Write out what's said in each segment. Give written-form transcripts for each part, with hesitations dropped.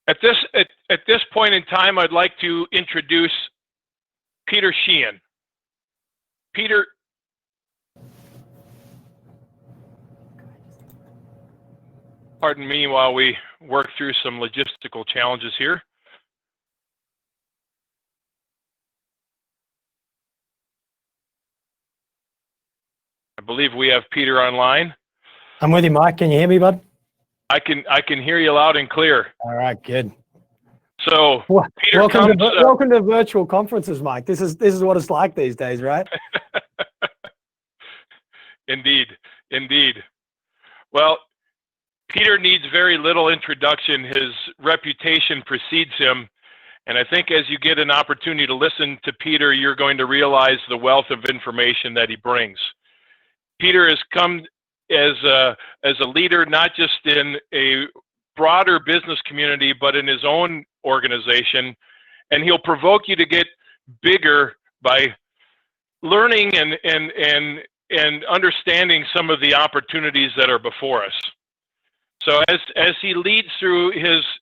At this point in time, I'd like to introduce Peter Sheahan. Peter, pardon me while we work through some logistical challenges here. I believe we have Peter online. I'm with you, Mike. Can you hear me, bud? I can hear you loud and clear. All right, good. So Peter, welcome to virtual conferences, Mike. This is what it's like these days, right? Indeed. Well, Peter needs very little introduction. His reputation precedes him. And I think as you get an opportunity to listen to Peter, you're going to realize the wealth of information that he brings. Peter has come as a leader, not just in a broader business community, but in his own organization. And he'll provoke you to get bigger by learning and understanding some of the opportunities that are before us. So as he leads through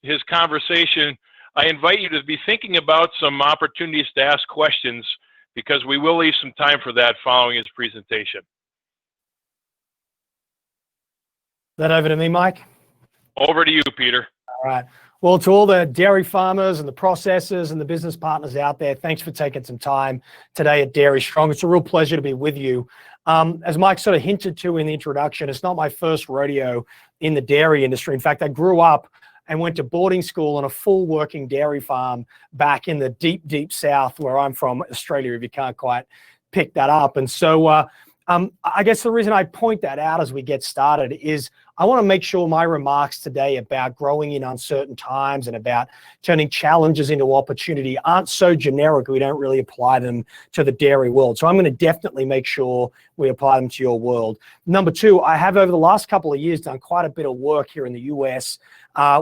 his conversation, I invite you to be thinking about some opportunities to ask questions, because we will leave some time for that following his presentation. That over to me, Mike? Over to you, Peter. All right. Well, to all the dairy farmers and the processors and the business partners out there, thanks for taking some time today at Dairy Strong. It's a real pleasure to be with you. As Mike sort of hinted to in the introduction, it's not my first rodeo in the dairy industry. In fact, I grew up and went to boarding school on a full working dairy farm back in the deep, deep South, where I'm from, Australia, if you can't quite pick that up. And so I guess the reason I point that out as we get started is I want to make sure my remarks today about growing in uncertain times and about turning challenges into opportunity aren't so generic we don't really apply them to the dairy world. So I'm going to definitely make sure we apply them to your world. Number two, I have over the last couple of years done quite a bit of work here in the US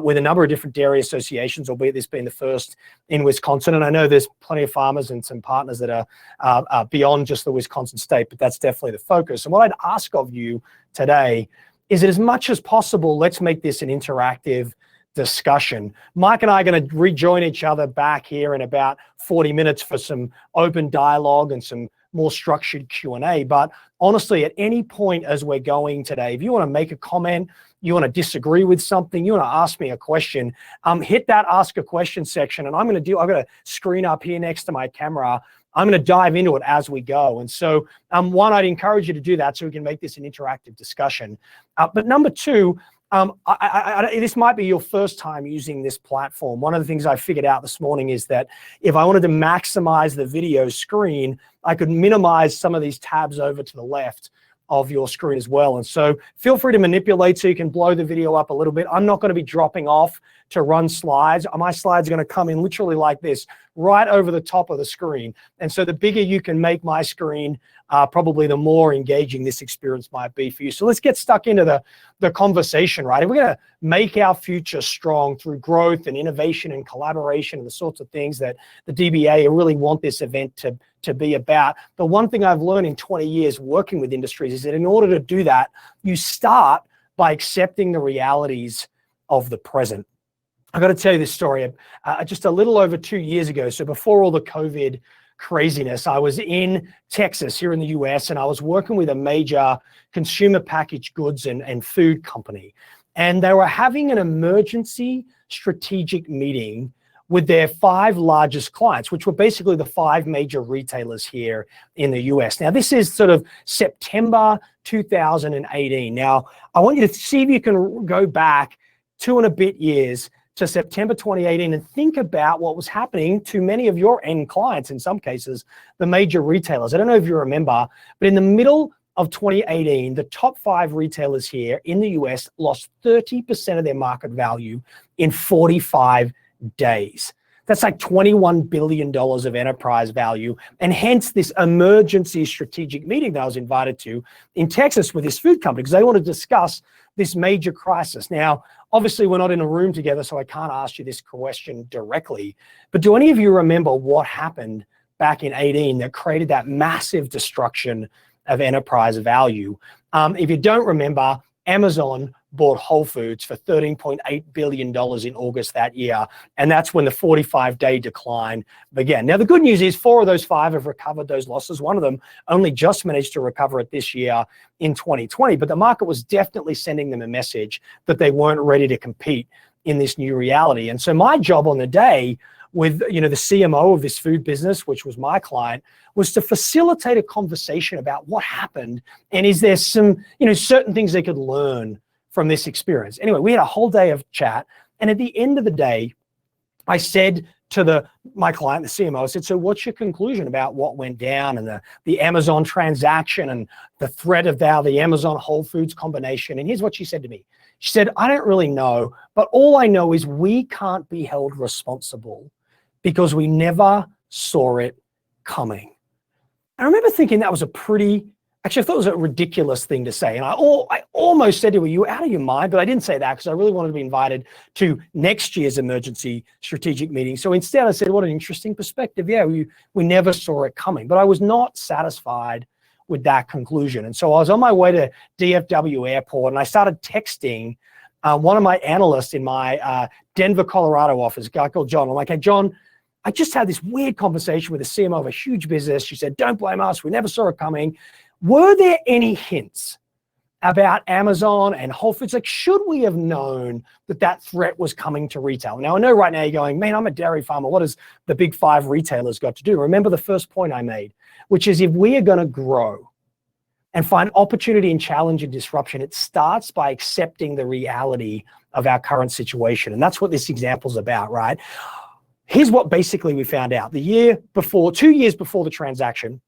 with a number of different dairy associations, albeit this being the first in Wisconsin. And I know there's plenty of farmers and some partners that are beyond just the Wisconsin state, but that's definitely the focus. And what I'd ask of you today is that as much as possible, let's make this an interactive discussion. Mike and I are going to rejoin each other back here in about 40 minutes for some open dialogue and some more structured Q&A. But honestly, at any point as we're going today, if you want to make a comment, you want to disagree with something, you want to ask me a question, hit that ask a question section. And I've got a screen up here next to my camera. I'm going to dive into it as we go. And so one, I'd encourage you to do that so we can make this an interactive discussion. But number two, this might be your first time using this platform. One of the things I figured out this morning is that if I wanted to maximize the video screen, I could minimize some of these tabs over to the left of your screen as well. And so feel free to manipulate so you can blow the video up a little bit. I'm not going to be dropping off to run slides. My slides are going to come in literally like this, right over the top of the screen. And so the bigger you can make my screen, probably the more engaging this experience might be for you. So let's get stuck into the conversation, right? If we're going to make our future strong through growth and innovation and collaboration and the sorts of things that the DBA really want this event to be about, the one thing I've learned in 20 years working with industries is that in order to do that, you start by accepting the realities of the present. I've got to tell you this story. Just a little over 2 years ago, so before all the COVID craziness, I was in Texas here in the US, and I was working with a major consumer packaged goods and food company. And they were having an emergency strategic meeting with their 5 largest clients, which were basically the 5 major retailers here in the US. Now, this is sort of September 2018. Now, I want you to see if you can go back 2 and a bit years to September 2018 and think about what was happening to many of your end clients, in some cases, the major retailers. I don't know if you remember, but in the middle of 2018, the top 5 retailers here in the US lost 30% of their market value in 45 days. That's like $21 billion of enterprise value. And hence this emergency strategic meeting that I was invited to in Texas with this food company, because they want to discuss this major crisis. Now, obviously we're not in a room together, so I can't ask you this question directly, but do any of you remember what happened back in 18 that created that massive destruction of enterprise value? If you don't remember, Amazon bought Whole Foods for $13.8 billion in August that year. And that's when the 45-day decline began. Now, the good news is 4 of those 5 have recovered those losses. One of them only just managed to recover it this year in 2020. But the market was definitely sending them a message that they weren't ready to compete in this new reality. And so my job on the day with, the CMO of this food business, which was my client, was to facilitate a conversation about what happened and is there some, certain things they could learn from this experience. Anyway, we had a whole day of chat, and at the end of the day, I said to my client, the CMO, I said, so what's your conclusion about what went down and the Amazon transaction and the threat of the Amazon Whole Foods combination? And here's what she said to me. She said, I don't really know, but all I know is we can't be held responsible because we never saw it coming. I remember thinking that was actually, I thought it was a ridiculous thing to say. And I almost said to her, you out of your mind? But I didn't say that because I really wanted to be invited to next year's emergency strategic meeting. So instead I said, what an interesting perspective. Yeah, we never saw it coming. But I was not satisfied with that conclusion. And so I was on my way to DFW airport and I started texting one of my analysts in my Denver, Colorado office, a guy called John. I'm like, hey, John, I just had this weird conversation with the CMO of a huge business. She said, don't blame us. We never saw it coming. Were there any hints about Amazon and Whole Foods? Like, should we have known that threat was coming to retail? Now, I know right now you're going, man, I'm a dairy farmer. What has the big 5 retailers got to do? Remember the first point I made, which is if we are going to grow and find opportunity and challenge and disruption, it starts by accepting the reality of our current situation. And that's what this example is about, right? Here's what basically we found out. 2 years before the transaction,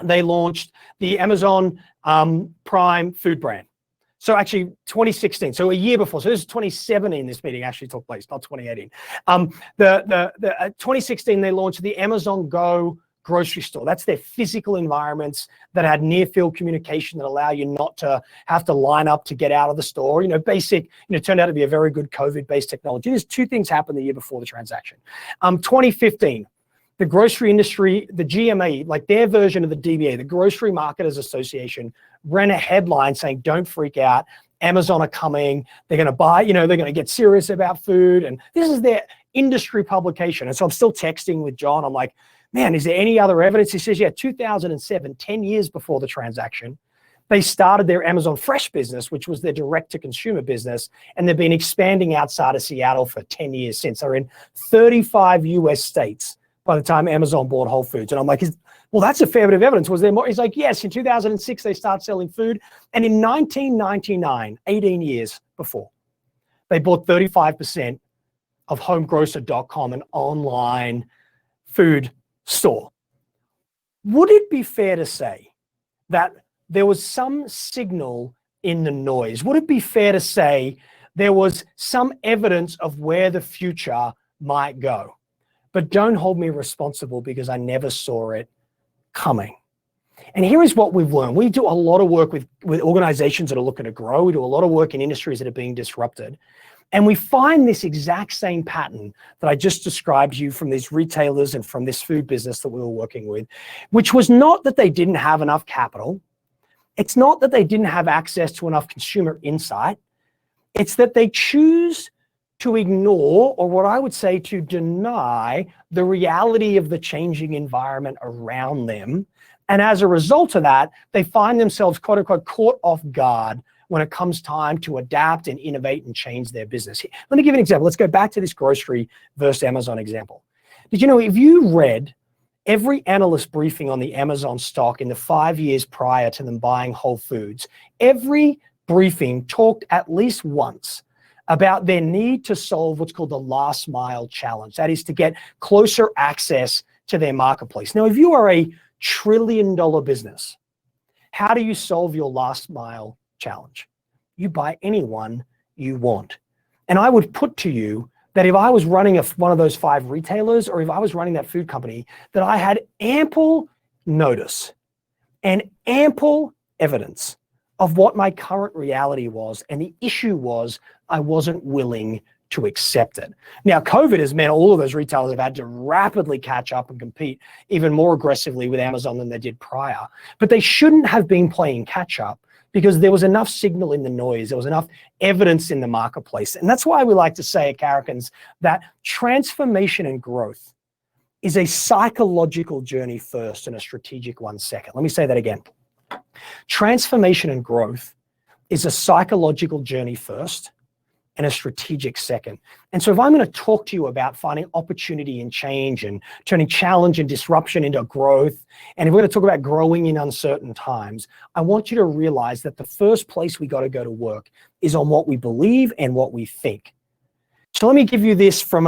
they launched the Amazon Prime food brand. So actually 2016, so a year before. So this is 2017, this meeting actually took place, not 2018. 2016, they launched the Amazon Go grocery store. That's their physical environments that had near field communication that allow you not to have to line up to get out of the store. Turned out to be a very good COVID-based technology. There's 2 things happened the year before the transaction. 2015, the grocery industry, the GMA, like their version of the DBA, the Grocery Marketers Association, ran a headline saying, don't freak out. Amazon are coming. They're going to buy, they're going to get serious about food. And this is their industry publication. And so I'm still texting with John. I'm like, man, is there any other evidence? He says, yeah, 2007, 10 years before the transaction, they started their Amazon Fresh business, which was their direct-to-consumer business, and they've been expanding outside of Seattle for 10 years since. They're in 35 US states by the time Amazon bought Whole Foods. And I'm like, well, that's a fair bit of evidence. Was there more? He's like, yes, in 2006, they started selling food. And in 1999, 18 years before, they bought 35% of homegrocer.com, an online food store. Would it be fair to say that there was some signal in the noise? Would it be fair to say there was some evidence of where the future might go? But don't hold me responsible because I never saw it coming. And here is what we've learned. We do a lot of work with organizations that are looking to grow. We do a lot of work in industries that are being disrupted. And we find this exact same pattern that I just described to you from these retailers and from this food business that we were working with, which was not that they didn't have enough capital. It's not that they didn't have access to enough consumer insight. It's that they choose to ignore, or what I would say to deny, the reality of the changing environment around them. And as a result of that, they find themselves, quote unquote, caught off guard when it comes time to adapt and innovate and change their business. Let me give you an example. Let's go back to this grocery versus Amazon example. Did you know if you read every analyst briefing on the Amazon stock in the 5 years prior to them buying Whole Foods, every briefing talked at least once about their need to solve what's called the last mile challenge. That is to get closer access to their marketplace. Now, if you are a $1 trillion business, how do you solve your last mile challenge? You buy anyone you want. And I would put to you that if I was running one of those 5 retailers, or if I was running that food company, that I had ample notice and ample evidence of what my current reality was. And the issue was I wasn't willing to accept it. Now, COVID has meant all of those retailers have had to rapidly catch up and compete even more aggressively with Amazon than they did prior. But they shouldn't have been playing catch up because there was enough signal in the noise. There was enough evidence in the marketplace. And that's why we like to say at Carricans that transformation and growth is a psychological journey first and a strategic one second. Let me say that again. Transformation and growth is a psychological journey first and a strategic second. And so if I'm going to talk to you about finding opportunity and change and turning challenge and disruption into growth, and if we're going to talk about growing in uncertain times, I want you to realize that the first place we got to go to work is on what we believe and what we think. So let me give you this from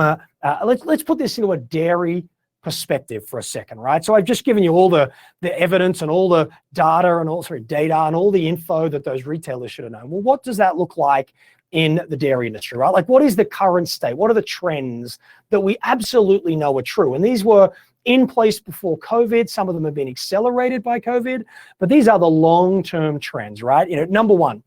let's put this into a dairy perspective for a second, right? So I've just given you all the evidence and all the data and all the info that those retailers should have known. Well, what does that look like in the dairy industry, right? Like, what is the current state? What are the trends that we absolutely know are true? And these were in place before COVID. Some of them have been accelerated by COVID, but these are the long-term trends, right? You know, number one,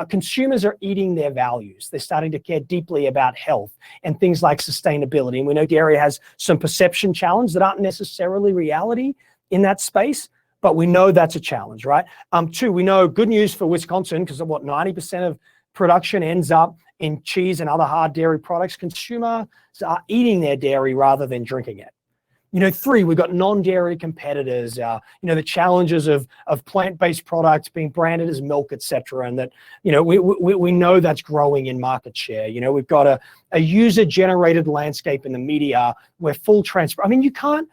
consumers are eating their values. They're starting to care deeply about health and things like sustainability. And we know dairy has some perception challenges that aren't necessarily reality in that space, but we know that's a challenge, right? Two, we know good news for Wisconsin, because of what 90% of production ends up in cheese and other hard dairy products. Consumers are eating their dairy rather than drinking it. You know, three, we've got non-dairy competitors, you know, the challenges of plant-based products being branded as milk, et cetera, and that, you know, we know that's growing in market share. You know, we've got a user-generated landscape in the media where full transfer, I mean, you can't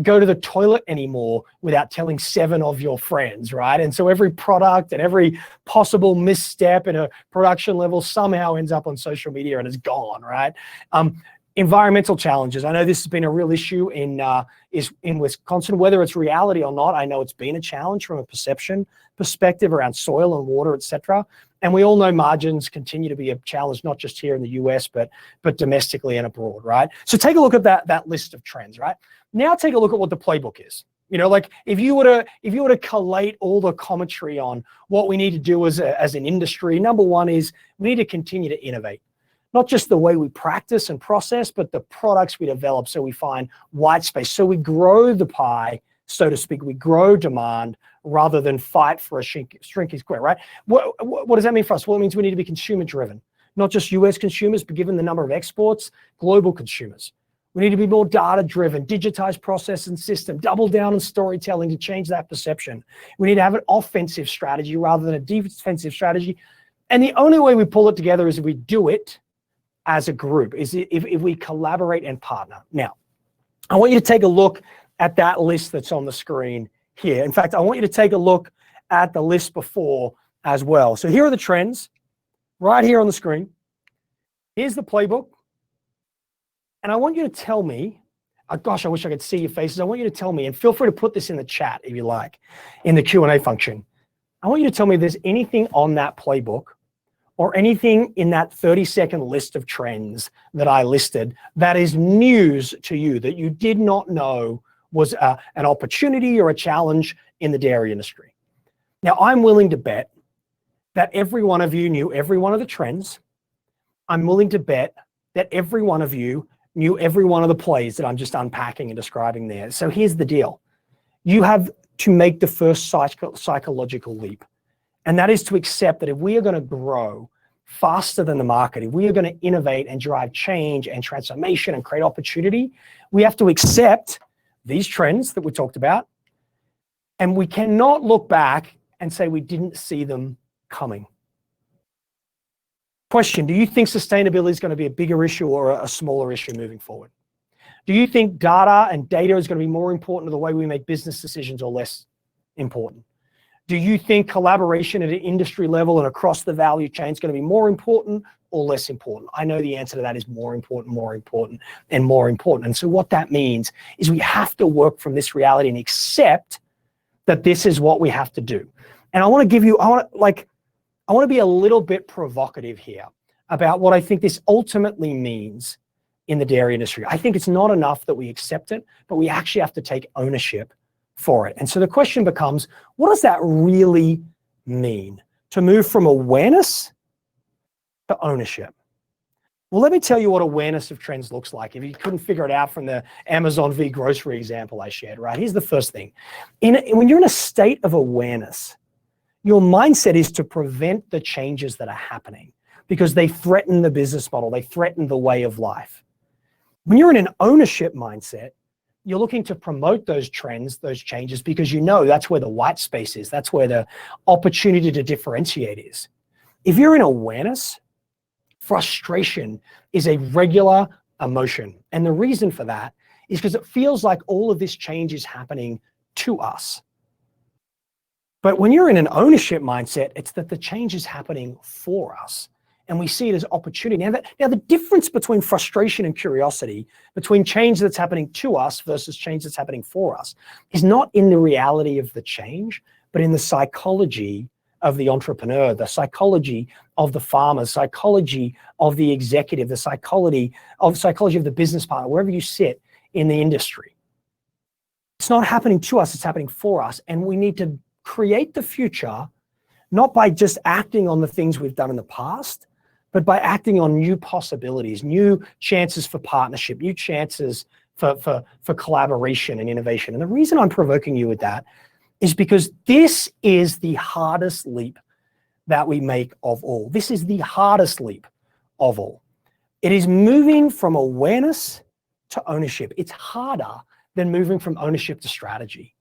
go to the toilet anymore without telling 7 of your friends, right? And so every product and every possible misstep in a production level somehow ends up on social media and is gone, right? Environmental challenges. I know this has been a real issue in Wisconsin, whether it's reality or not. I know it's been a challenge from a perception perspective around soil and water, et cetera. And we all know margins continue to be a challenge, not just here in the US, but domestically and abroad, right? So take a look at that list of trends, right? Now take a look at what the playbook is. You know, like if you were to collate all the commentary on what we need to do as an industry, number one is we need to continue to innovate. Not just the way we practice and process, but the products we develop, so we find white space. So we grow the pie, so to speak. We grow demand rather than fight for a shrinking square, right? What does that mean for us? Well, it means we need to be consumer driven, not just US consumers, but given the number of exports, global consumers. We need to be more data driven, digitize process and system, double down on storytelling to change that perception. We need to have an offensive strategy rather than a defensive strategy. And the only way we pull it together is if we do it as a group, is if we collaborate and partner. Now, I want you to take a look at that list that's on the screen here. In fact, I want you to take a look at the list before as well. So here are the trends right here on the screen. Here's the playbook. And I want you to tell me, gosh, I wish I could see your faces. I want you to tell me, and feel free to put this in the chat if you like, in the Q&A function. I want you to tell me if there's anything on that playbook or anything in that 30-second list of trends that I listed that is news to you, that you did not know was an opportunity or a challenge in the dairy industry. Now, I'm willing to bet that every one of you knew every one of the trends. I'm willing to bet that every one of you knew every one of the plays that I'm just unpacking and describing there. So here's the deal. You have to make the first psychological leap. And that is to accept that if we are going to grow faster than the market, if we are going to innovate and drive change and transformation and create opportunity, we have to accept these trends that we talked about. And we cannot look back and say we didn't see them coming. Question, do you think sustainability is going to be a bigger issue or a smaller issue moving forward? Do you think data is going to be more important to the way we make business decisions or less important? Do you think collaboration at an industry level and across the value chain is going to be more important or less important? I know the answer to that is more important, and more important. And so what that means is we have to work from this reality and accept that this is what we have to do. And I want to be a little bit provocative here about what I think this ultimately means in the dairy industry. I think it's not enough that we accept it, but we actually have to take ownership for it. And so the question becomes, what does that really mean to move from awareness to ownership? Well, let me tell you what awareness of trends looks like. If you couldn't figure it out from the Amazon v grocery example I shared, right? Here's the first thing. When you're in a state of awareness, Your mindset is to prevent the changes that are happening because they threaten the business model, they threaten the way of life. When you're in an ownership mindset, you're looking to promote those trends, those changes, because you know that's where the white space is, that's where the opportunity to differentiate is. If you're in awareness, frustration is a regular emotion. And the reason for that is because it feels like all of this change is happening to us. But when you're in an ownership mindset, it's that the change is happening for us. And we see it as opportunity. Now the difference between frustration and curiosity, between change that's happening to us versus change that's happening for us, is not in the reality of the change, but in the psychology of the entrepreneur, the psychology of the farmer, psychology of the executive, the psychology of the business partner, wherever you sit in the industry. It's not happening to us, it's happening for us. And we need to create the future, not by just acting on the things we've done in the past, but by acting on new possibilities, new chances for partnership, new chances for collaboration and innovation. And the reason I'm provoking you with that is because this is the hardest leap that we make of all. This is the hardest leap of all. It is moving from awareness to ownership. It's harder than moving from ownership to strategy,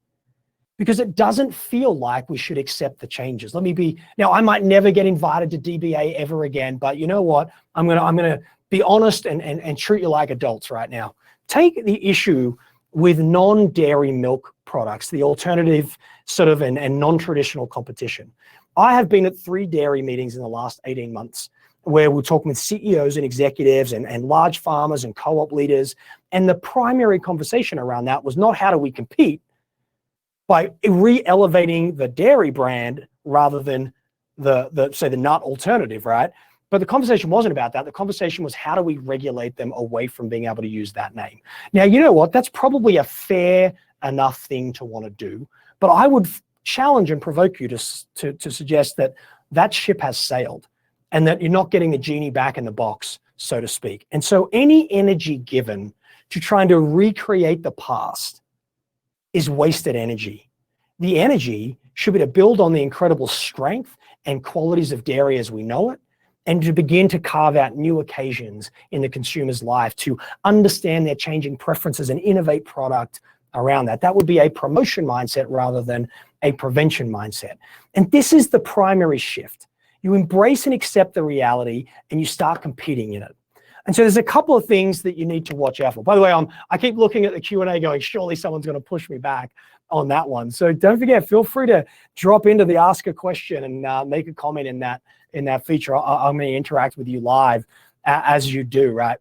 because it doesn't feel like we should accept the changes. Now I might never get invited to DBA ever again, but you know what? I'm gonna be honest and treat you like adults right now. Take the issue with non-dairy milk products, the alternative sort of and non-traditional competition. I have been at 3 dairy meetings in the last 18 months where we're talking with CEOs and executives and large farmers and co-op leaders. And the primary conversation around that was not how do we compete by re-elevating the dairy brand rather than say the nut alternative, right? But the conversation wasn't about that. The conversation was how do we regulate them away from being able to use that name? Now, you know what? That's probably a fair enough thing to want to do, but I would challenge and provoke you to suggest that that ship has sailed and that you're not getting the genie back in the box, so to speak. And so any energy given to trying to recreate the past is wasted energy. The energy should be to build on the incredible strength and qualities of dairy as we know it, and to begin to carve out new occasions in the consumer's life, to understand their changing preferences and innovate product around that. That would be a promotion mindset rather than a prevention mindset. And this is the primary shift. You embrace and accept the reality and you start competing in it. And so there's a couple of things that you need to watch out for. By the way, I keep looking at the Q&A going, surely someone's going to push me back on that one. So don't forget, feel free to drop into the ask a question and make a comment in that feature. I'm going to interact with you live as you do, right?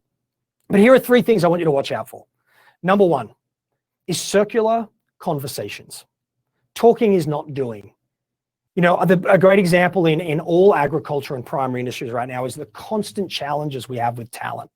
But here are 3 things I want you to watch out for. Number 1 is circular conversations. Talking is not doing. You know, a great example in all agriculture and primary industries right now is the constant challenges we have with talent.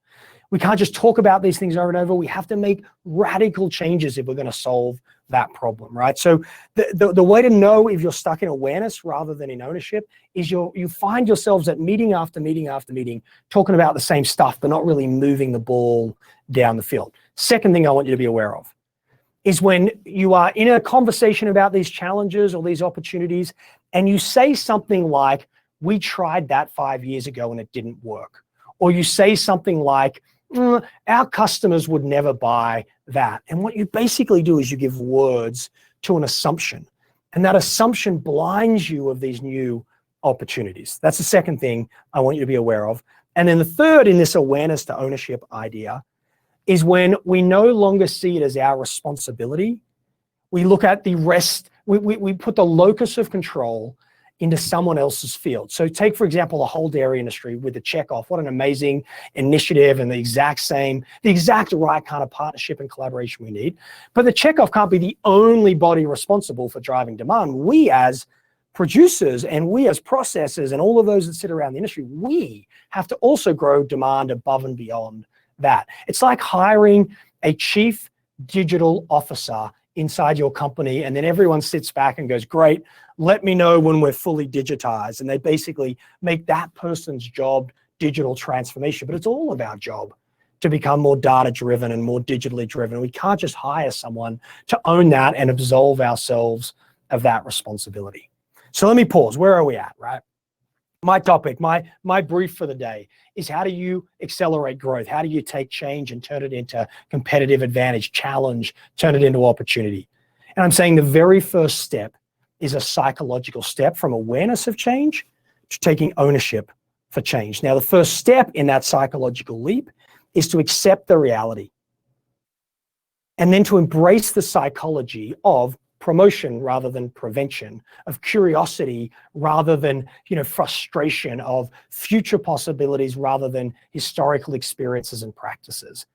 We can't just talk about these things over and over. We have to make radical changes if we're going to solve that problem, right? So the way to know if you're stuck in awareness rather than in ownership is you find yourselves at meeting after meeting after meeting talking about the same stuff, but not really moving the ball down the field. Second thing I want you to be aware of is when you are in a conversation about these challenges or these opportunities and you say something like, we tried that 5 years ago and it didn't work. Or you say something like, our customers would never buy that. And what you basically do is you give words to an assumption. And that assumption blinds you of these new opportunities. That's the second thing I want you to be aware of. And then the third in this awareness to ownership idea is when we no longer see it as our responsibility. We look at the rest, we put the locus of control into someone else's field. So take, for example, the whole dairy industry with the checkoff. What an amazing initiative and the exact right kind of partnership and collaboration we need. But the checkoff can't be the only body responsible for driving demand. We as producers and we as processors and all of those that sit around the industry, we have to also grow demand above and beyond that. It's like hiring a chief digital officer inside your company, and then everyone sits back and goes, great, let me know when we're fully digitized. And they basically make that person's job digital transformation. But it's all of our job to become more data-driven and more digitally driven. We can't just hire someone to own that and absolve ourselves of that responsibility. So let me pause. Where are we at, right? My topic, my brief for the day is how do you accelerate growth? How do you take change and turn it into competitive advantage, challenge, turn it into opportunity? And I'm saying the very first step is a psychological step from awareness of change to taking ownership for change. Now, the first step in that psychological leap is to accept the reality and then to embrace the psychology of promotion rather than prevention, of curiosity rather than, frustration, of future possibilities rather than historical experiences and practices.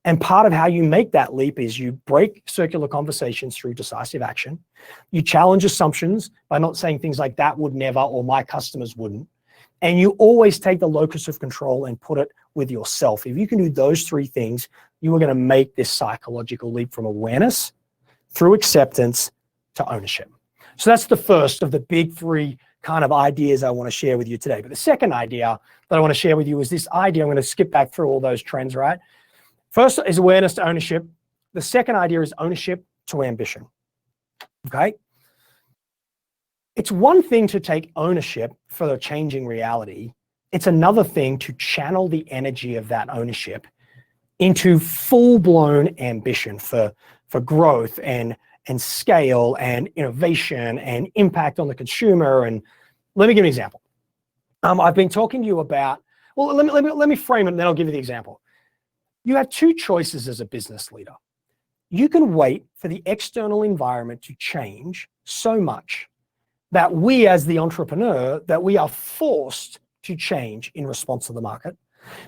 And part of how you make that leap is you break circular conversations through decisive action. You challenge assumptions by not saying things like that would never or my customers wouldn't. And you always take the locus of control and put it with yourself. If you can do those three things, you are going to make this psychological leap from awareness through acceptance to ownership. So that's the first of the big three kind of ideas I want to share with you today. But the second idea that I want to share with you is this idea. I'm going to skip back through all those trends, right? First is awareness to ownership. The second idea is ownership to ambition. Okay? It's one thing to take ownership for the changing reality. It's another thing to channel the energy of that ownership into full-blown ambition for growth and scale and innovation and impact on the consumer. And let me give you an example. I've been talking to you about, well, let me frame it and then I'll give you the example. You have two choices as a business leader. You can wait for the external environment to change so much that we as the entrepreneur, that we are forced to change in response to the market.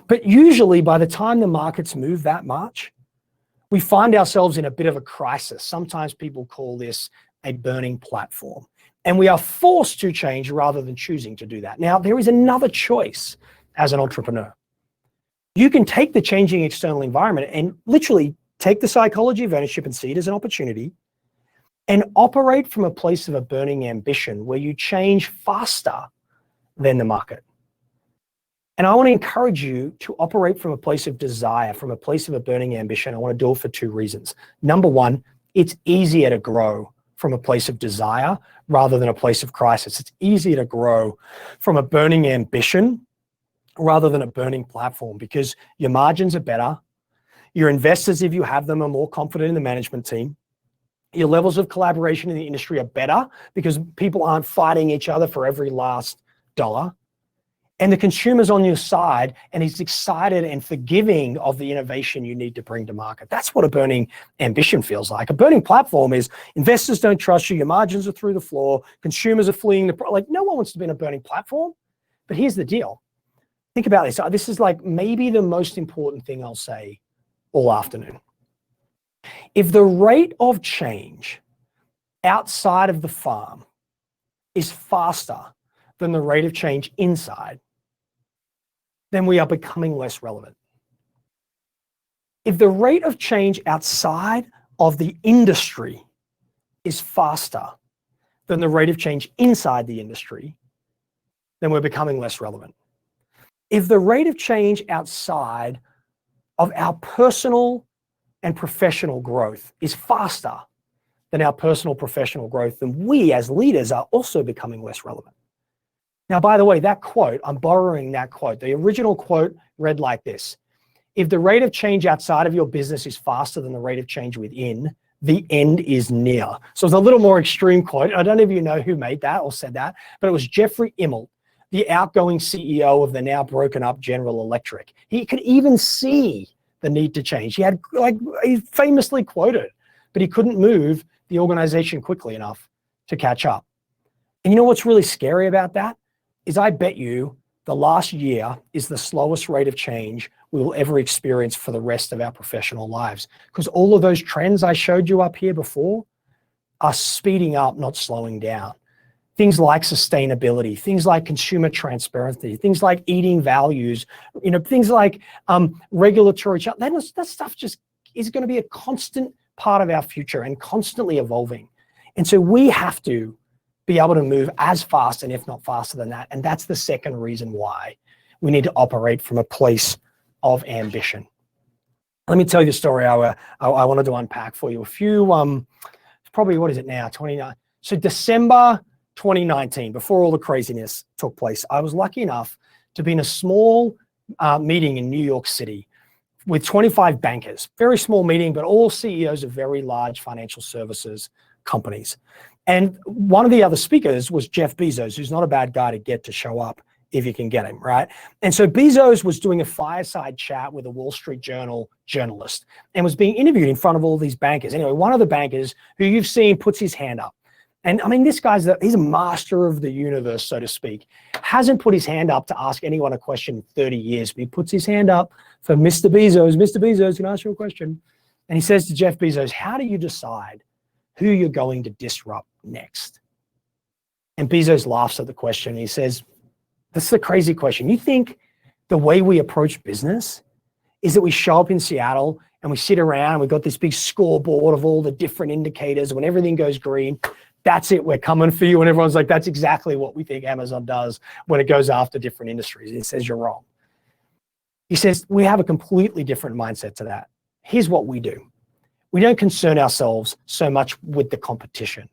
But usually by the time the markets move that much, we find ourselves in a bit of a crisis. Sometimes people call this a burning platform. And we are forced to change rather than choosing to do that. Now, there is another choice as an entrepreneur. You can take the changing external environment and literally take the psychology of ownership and see it as an opportunity and operate from a place of a burning ambition where you change faster than the market. And I want to encourage you to operate from a place of desire, from a place of a burning ambition. I want to do it for two reasons. Number one, it's easier to grow from a place of desire rather than a place of crisis. It's easier to grow from a burning ambition rather than a burning platform because your margins are better. Your investors, if you have them, are more confident in the management team. Your levels of collaboration in the industry are better because people aren't fighting each other for every last dollar. And the consumer's on your side and he's excited and forgiving of the innovation you need to bring to market. That's what a burning ambition feels like. A burning platform is investors don't trust you, your margins are through the floor, consumers are fleeing no one wants to be in a burning platform. But here's the deal. Think about this. This is like maybe the most important thing I'll say all afternoon. If the rate of change outside of the farm is faster than the rate of change inside, then we are becoming less relevant. If the rate of change outside of the industry is faster than the rate of change inside the industry, then we're becoming less relevant. If the rate of change outside of our personal and professional growth is faster than our personal professional growth, then we as leaders are also becoming less relevant. Now, by the way, that quote, I'm borrowing that quote. The original quote read like this: if the rate of change outside of your business is faster than the rate of change within, the end is near. So it's a little more extreme quote. I don't know if you know who made that or said that, but it was Jeffrey Immelt, the outgoing CEO of the now broken up General Electric. He could even see the need to change. He famously quoted, but he couldn't move the organization quickly enough to catch up. And you know what's really scary about that? Is I bet you the last year is the slowest rate of change we will ever experience for the rest of our professional lives. Because all of those trends I showed you up here before are speeding up, not slowing down. Things like sustainability, things like consumer transparency, things like eating values, things like regulatory, that stuff just is going to be a constant part of our future and constantly evolving. And so we have to be able to move as fast and if not faster than that. And that's the second reason why we need to operate from a place of ambition. Let me tell you the story I wanted to unpack for you. Probably, what is it now, 29. So December 2019, before all the craziness took place, I was lucky enough to be in a small meeting in New York City with 25 bankers. Very small meeting, but all CEOs of very large financial services companies. And one of the other speakers was Jeff Bezos, who's not a bad guy to get to show up if you can get him, right? And so Bezos was doing a fireside chat with a Wall Street Journal journalist and was being interviewed in front of all these bankers. Anyway, one of the bankers who you've seen puts his hand up. And I mean, this guy's he's a master of the universe, so to speak. Hasn't put his hand up to ask anyone a question in 30 years, but he puts his hand up for Mr. Bezos. Mr. Bezos, can I ask you a question? And he says to Jeff Bezos, how do you decide who you're going to disrupt next? And Bezos laughs at the question. He says, this is a crazy question. You think the way we approach business is that we show up in Seattle and we sit around and we've got this big scoreboard of all the different indicators. When everything goes green, that's it, we're coming for you. And everyone's like, that's exactly what we think Amazon does when it goes after different industries. He says, you're wrong. He says, we have a completely different mindset to that. Here's what we do. We don't concern ourselves so much with the competition.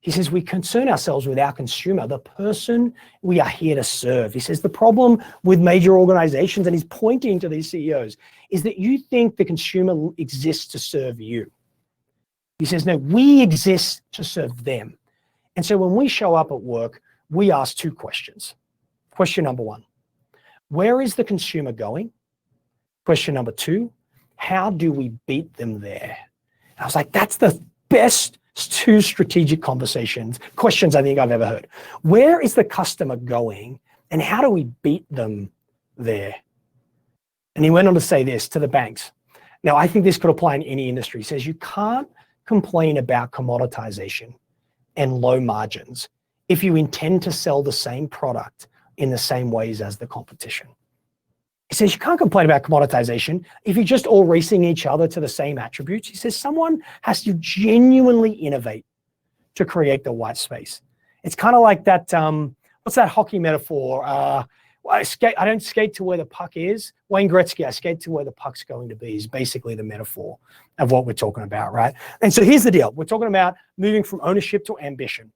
He says, we concern ourselves with our consumer, the person we are here to serve. He says, the problem with major organizations, and he's pointing to these CEOs, is that you think the consumer exists to serve you. He says, no, we exist to serve them. And so when we show up at work, we ask two questions. Question number one, where is the consumer going? Question number two, how do we beat them there? And I was like, that's the best two strategic questions I think I've ever heard. Where is the customer going and how do we beat them there? And he went on to say this to the banks. Now, I think this could apply in any industry. He says, you can't complain about commoditization and low margins if you intend to sell the same product in the same ways as the competition. He says, you can't complain about commoditization if you're just all racing each other to the same attributes. He says, someone has to genuinely innovate to create the white space. It's kind of like that, what's that hockey metaphor? I don't skate to where the puck is. Wayne Gretzky, I skate to where the puck's going to be is basically the metaphor of what we're talking about, right? And so here's the deal. We're talking about moving from ownership to ambition.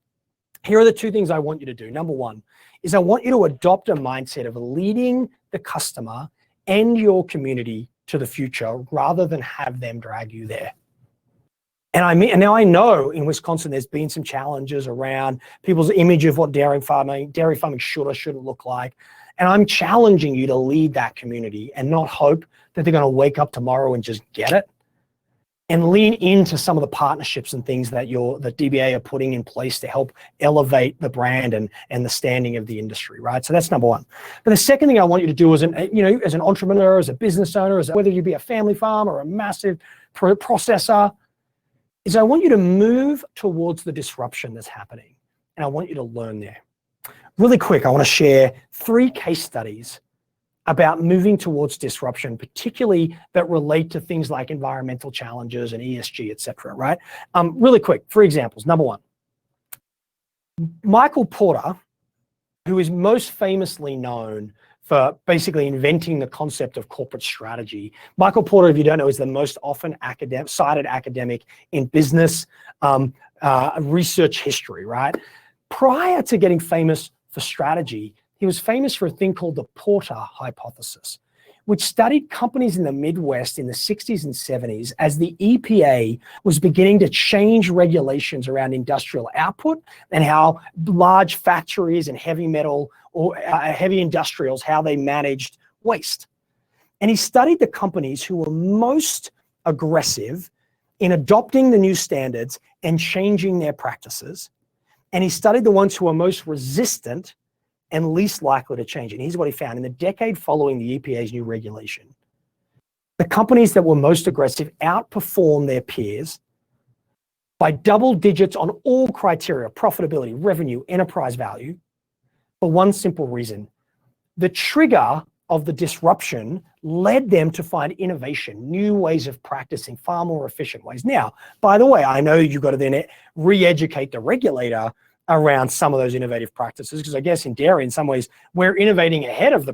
Here are the two things I want you to do. Number one is I want you to adopt a mindset of leading the customer and your community to the future rather than have them drag you there. And now I know in Wisconsin there's been some challenges around people's image of what dairy farming should or shouldn't look like. And I'm challenging you to lead that community and not hope that they're going to wake up tomorrow and just get it. And lean into some of the partnerships and things that the DBA are putting in place to help elevate the brand and the standing of the industry, right? So that's number one. But the second thing I want you to do as an entrepreneur, as a business owner, whether you be a family farm or a massive processor, is I want you to move towards the disruption that's happening. And I want you to learn there. Really quick, I want to share 3 case studies about moving towards disruption, particularly that relate to things like environmental challenges and ESG, et cetera, right? Really quick, 3 examples. Number one, Michael Porter, who is most famously known for basically inventing the concept of corporate strategy. Michael Porter, if you don't know, is the most often cited academic in business research history, right? Prior to getting famous for strategy, he was famous for a thing called the Porter hypothesis, which studied companies in the Midwest in the 60s and 70s as the EPA was beginning to change regulations around industrial output and how large factories and heavy metal or heavy industrials, how they managed waste. And he studied the companies who were most aggressive in adopting the new standards and changing their practices. And he studied the ones who were most resistant and least likely to change it. And here's what he found. In the decade following the EPA's new regulation, the companies that were most aggressive outperformed their peers by double digits on all criteria: profitability, revenue, enterprise value, for one simple reason. The trigger of the disruption led them to find innovation, new ways of practicing, far more efficient ways. Now, by the way, I know you've got to then re-educate the regulator around some of those innovative practices, because I guess in dairy, in some ways, we're innovating ahead of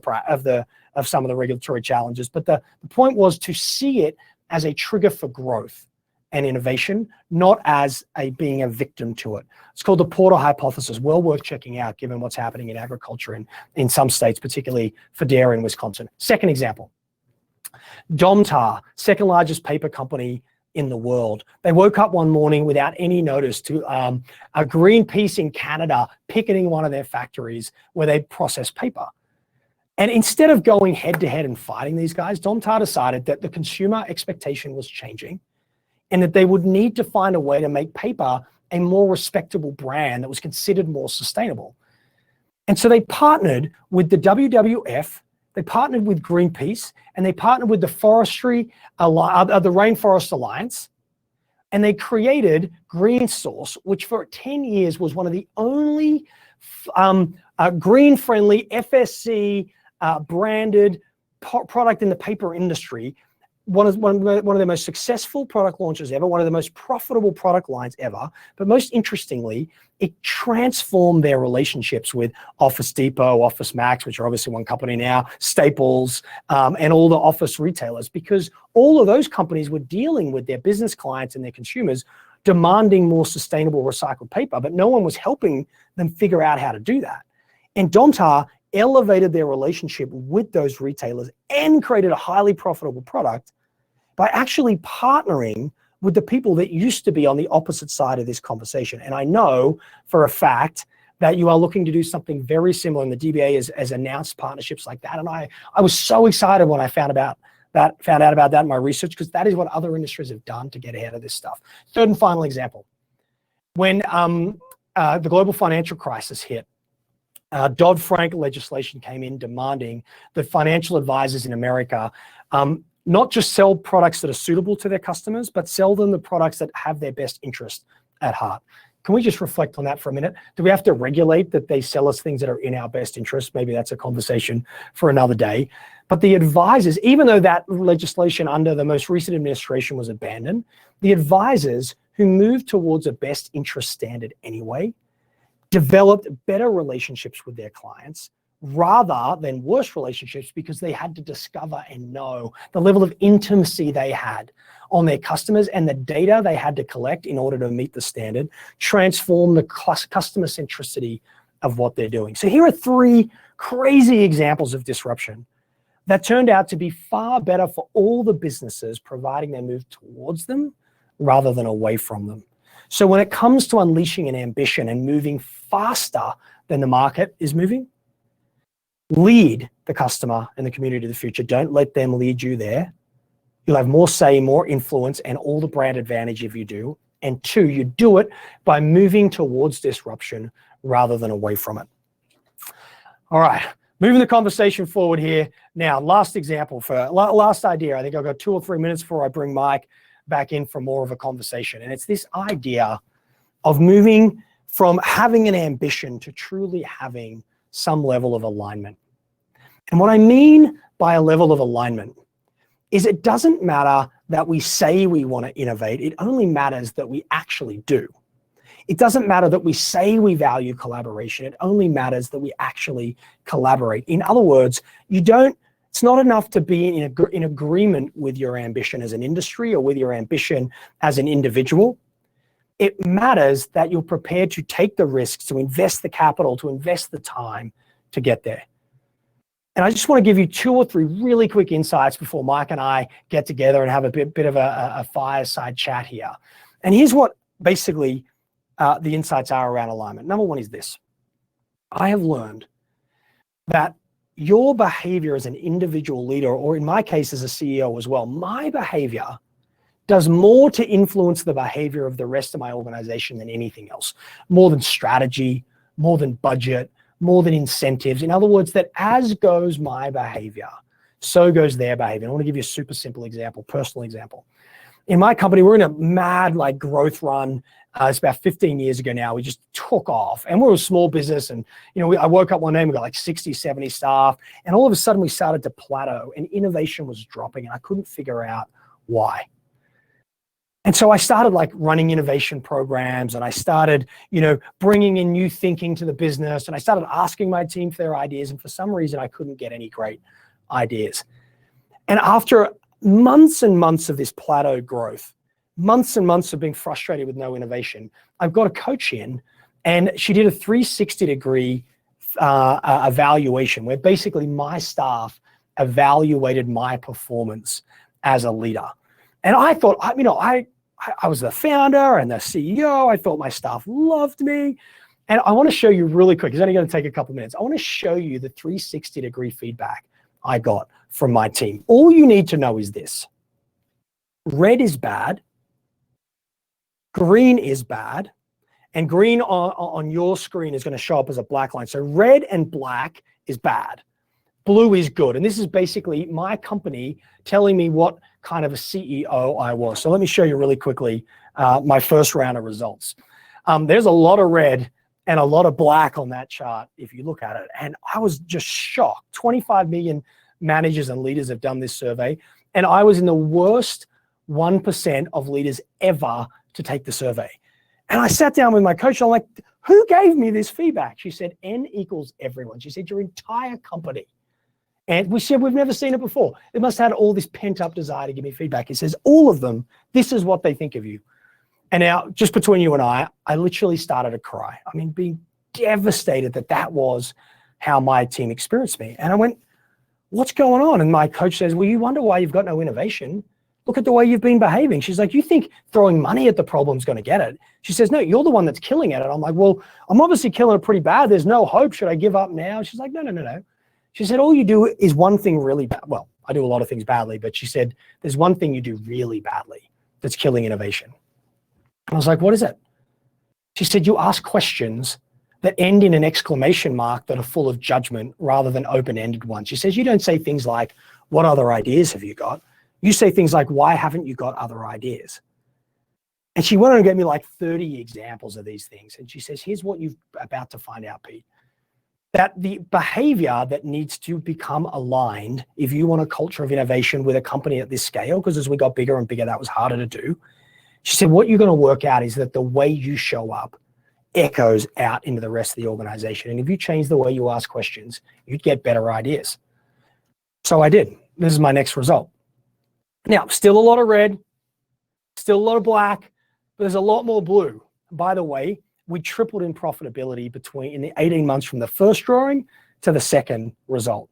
some of the regulatory challenges. But the point was to see it as a trigger for growth and innovation, not as being a victim to it. It's called the Porter hypothesis, well worth checking out given what's happening in agriculture in some states, particularly for dairy in Wisconsin. Second example, Domtar, second largest paper company in the world. They woke up one morning without any notice to a Greenpeace in Canada picketing one of their factories where they process paper. And instead of going head to head and fighting these guys, Domtar decided that the consumer expectation was changing and that they would need to find a way to make paper a more respectable brand that was considered more sustainable. And so they partnered with the WWF, they partnered with Greenpeace, and they partnered with the Rainforest Alliance, and they created Green Source, which for 10 years was one of the only green-friendly FSC branded product in the paper industry. One of the most successful product launches ever, one of the most profitable product lines ever. But most interestingly, it transformed their relationships with Office Depot, Office Max, which are obviously one company now, Staples, and all the office retailers, because all of those companies were dealing with their business clients and their consumers demanding more sustainable recycled paper, but no one was helping them figure out how to do that. And Domtar elevated their relationship with those retailers and created a highly profitable product by actually partnering with the people that used to be on the opposite side of this conversation. And I know for a fact that you are looking to do something very similar, and the DBA has announced partnerships like that. And I was so excited when I found out about that in my research, because that is what other industries have done to get ahead of this stuff. Third and final example, when the global financial crisis hit, Dodd-Frank legislation came in demanding that financial advisors in America not just sell products that are suitable to their customers, but sell them the products that have their best interest at heart. Can we just reflect on that for a minute? Do we have to regulate that they sell us things that are in our best interest? Maybe that's a conversation for another day. But the advisors, even though that legislation under the most recent administration was abandoned, the advisors who moved towards a best interest standard anyway developed better relationships with their clients rather than worse relationships, because they had to discover and know the level of intimacy they had on their customers and the data they had to collect in order to meet the standard, transform the customer centricity of what they're doing. So here are three crazy examples of disruption that turned out to be far better for all the businesses, providing they move towards them rather than away from them. So when it comes to unleashing an ambition and moving faster than the market is moving, lead the customer and the community of the future. Don't let them lead you there. You'll have more say, more influence, and all the brand advantage if you do. And two, you do it by moving towards disruption rather than away from it. All right, moving the conversation forward here. Now, last example last idea. I think I've got 2 or 3 minutes before I bring Mike back in for more of a conversation. And it's this idea of moving from having an ambition to truly having some level of alignment. And what I mean by a level of alignment is it doesn't matter that we say we want to innovate. It only matters that we actually do. It doesn't matter that we say we value collaboration. It only matters that we actually collaborate. In other words, it's not enough to be in agreement with your ambition as an industry or with your ambition as an individual. It matters that you're prepared to take the risks, to invest the capital, to invest the time to get there. And I just want to give you 2 or 3 really quick insights before Mike and I get together and have a bit of a fireside chat here. And here's what basically the insights are around alignment. Number one is this. I have learned that your behavior as an individual leader, or in my case as a CEO as well, my behavior does more to influence the behavior of the rest of my organization than anything else. More than strategy, more than budget, more than incentives. In other words, that as goes my behavior, so goes their behavior. I want to give you a super simple example, personal example. In my company, we're in a mad growth run. It's about 15 years ago now. We just took off, and we're a small business. And I woke up one day and we got 60, 70 staff, and all of a sudden we started to plateau, and innovation was dropping, and I couldn't figure out why. And so I started running innovation programs, and I started, bringing in new thinking to the business, and I started asking my team for their ideas, and for some reason I couldn't get any great ideas. And after months and months of this plateau growth, months and months of being frustrated with no innovation, I've got a coach in, and she did a 360-degree evaluation where basically my staff evaluated my performance as a leader. And I thought, I was the founder and the CEO. I thought my staff loved me. And I want to show you really quick, it's only going to take a couple minutes. I want to show you the 360-degree feedback I got from my team. All you need to know is this. Red is bad. Green is bad. And green on your screen is going to show up as a black line. So red and black is bad. Blue is good. And this is basically my company telling me what kind of a CEO I was. So let me show you really quickly my first round of results. There's a lot of red and a lot of black on that chart if you look at it. And I was just shocked. 25 million managers and leaders have done this survey. And I was in the worst 1% of leaders ever to take the survey. And I sat down with my coach and I'm like, who gave me this feedback? She said, N equals everyone. She said, your entire company. And we said, we've never seen it before. They must have had all this pent up desire to give me feedback. It says, all of them, this is what they think of you. And now, just between you and I literally started to cry. I mean, being devastated that was how my team experienced me. And I went, what's going on? And my coach says, well, you wonder why you've got no innovation. Look at the way you've been behaving. She's like, you think throwing money at the problem is going to get it? She says, no, you're the one that's killing it. And I'm like, well, I'm obviously killing it pretty bad. There's no hope. Should I give up now? She's like, no. She said, all you do is one thing really bad. Well, I do a lot of things badly, but she said, there's one thing you do really badly that's killing innovation. And I was like, what is it? She said, you ask questions that end in an exclamation mark that are full of judgment rather than open-ended ones. She says, you don't say things like, what other ideas have you got? You say things like, why haven't you got other ideas? And she went on and gave me like 30 examples of these things. And she says, here's what you're about to find out, Pete. That the behavior that needs to become aligned if you want a culture of innovation with a company at this scale, because as we got bigger and bigger, that was harder to do. She said, what you're going to work out is that the way you show up echoes out into the rest of the organization. And if you change the way you ask questions, you'd get better ideas. So I did. This is my next result. Now, still a lot of red, still a lot of black, but there's a lot more blue. By the way, we tripled in profitability in the 18 months from the first drawing to the second result.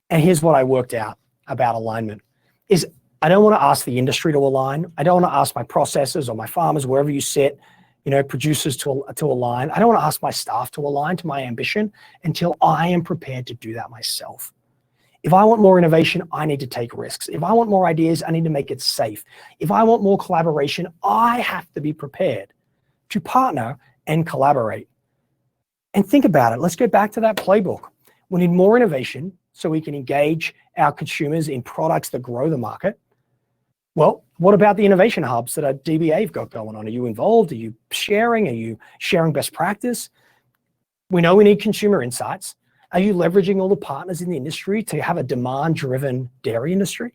And here's what I worked out about alignment is I don't want to ask the industry to align. I don't want to ask my processors or my farmers, wherever you sit, producers to align. I don't want to ask my staff to align to my ambition until I am prepared to do that myself. If I want more innovation, I need to take risks. If I want more ideas, I need to make it safe. If I want more collaboration, I have to be prepared to partner and collaborate. And think about it. Let's go back to that playbook. We need more innovation so we can engage our consumers in products that grow the market. Well, what about the innovation hubs that a DBA have got going on? Are you involved? Are you sharing? Are you sharing best practice? We know we need consumer insights. Are you leveraging all the partners in the industry to have a demand-driven dairy industry?